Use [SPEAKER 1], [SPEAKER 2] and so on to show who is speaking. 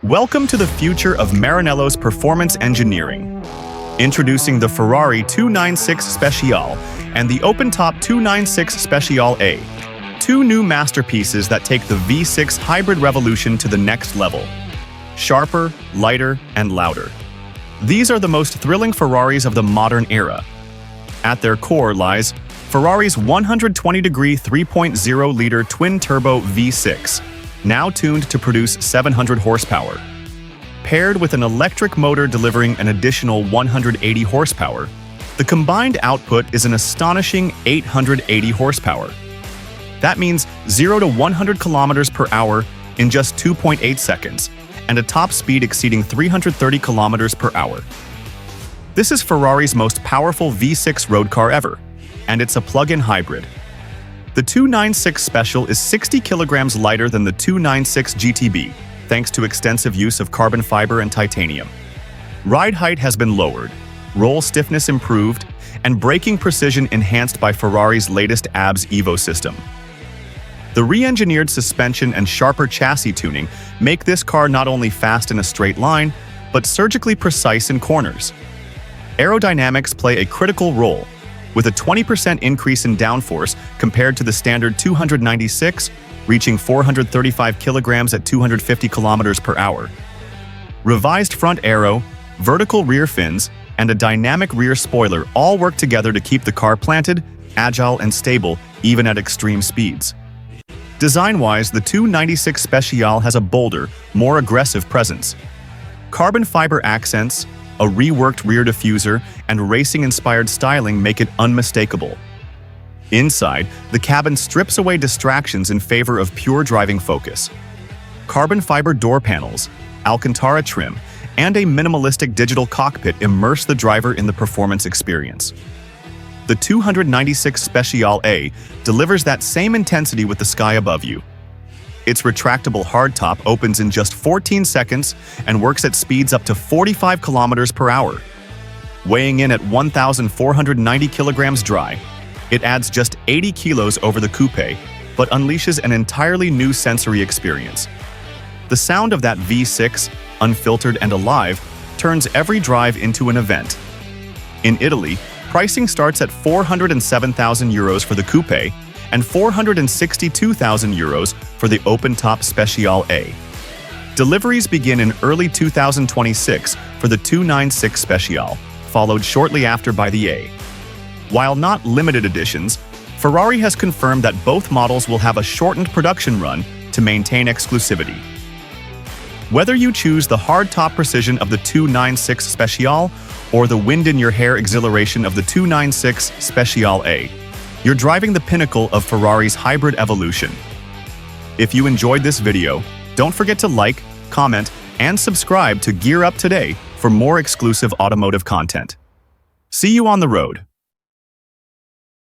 [SPEAKER 1] Welcome to the future of Maranello's performance engineering. Introducing the Ferrari 296 Speciale and the open-top 296 Speciale A, two new masterpieces that take the V6 hybrid revolution to the next level. Sharper, lighter, and louder. These are the most thrilling Ferraris of the modern era. At their core lies Ferrari's 120-degree 3.0-liter twin-turbo V6, now tuned to produce 700 horsepower. Paired with an electric motor delivering an additional 180 horsepower, the combined output is an astonishing 880 horsepower. That means 0 to 100 kilometers per hour in just 2.8 seconds, and a top speed exceeding 330 kilometers per hour. This is Ferrari's most powerful V6 road car ever, and it's a plug-in hybrid. The 296 Special is 60 kilograms lighter than the 296 GTB, thanks to extensive use of carbon fiber and titanium. Ride height has been lowered, roll stiffness improved, and braking precision enhanced by Ferrari's latest ABS Evo system. The re-engineered suspension and sharper chassis tuning make this car not only fast in a straight line, but surgically precise in corners. Aerodynamics play a critical role, with a 20% increase in downforce compared to the standard 296, reaching 435 kilograms at 250 kilometers per hour. Revised front aero, vertical rear fins, and a dynamic rear spoiler all work together to keep the car planted, agile, and stable even at extreme speeds. Design-wise, the 296 Speciale has a bolder, more aggressive presence. Carbon fiber accents, a reworked rear diffuser, and racing-inspired styling make it unmistakable. Inside, the cabin strips away distractions in favor of pure driving focus. Carbon fiber door panels, Alcantara trim, and a minimalistic digital cockpit immerse the driver in the performance experience. The 296 Speciale A delivers that same intensity with the sky above you. Its retractable hardtop opens in just 14 seconds and works at speeds up to 45 kilometers per hour. Weighing in at 1,490 kilograms dry, it adds just 80 kilos over the Coupé, but unleashes an entirely new sensory experience. The sound of that V6, unfiltered and alive, turns every drive into an event. In Italy, pricing starts at €407,000 for the Coupé and €462,000 for the open-top Speciale A. Deliveries begin in early 2026 for the 296 Speciale, followed shortly after by the A. While not limited editions, Ferrari has confirmed that both models will have a shortened production run to maintain exclusivity. Whether you choose the hardtop precision of the 296 Speciale or the wind-in-your-hair exhilaration of the 296 Speciale A, you're driving the pinnacle of Ferrari's hybrid evolution. If you enjoyed this video, don't forget to like, comment, and subscribe to Gear Up today for more exclusive automotive content. See you on the road.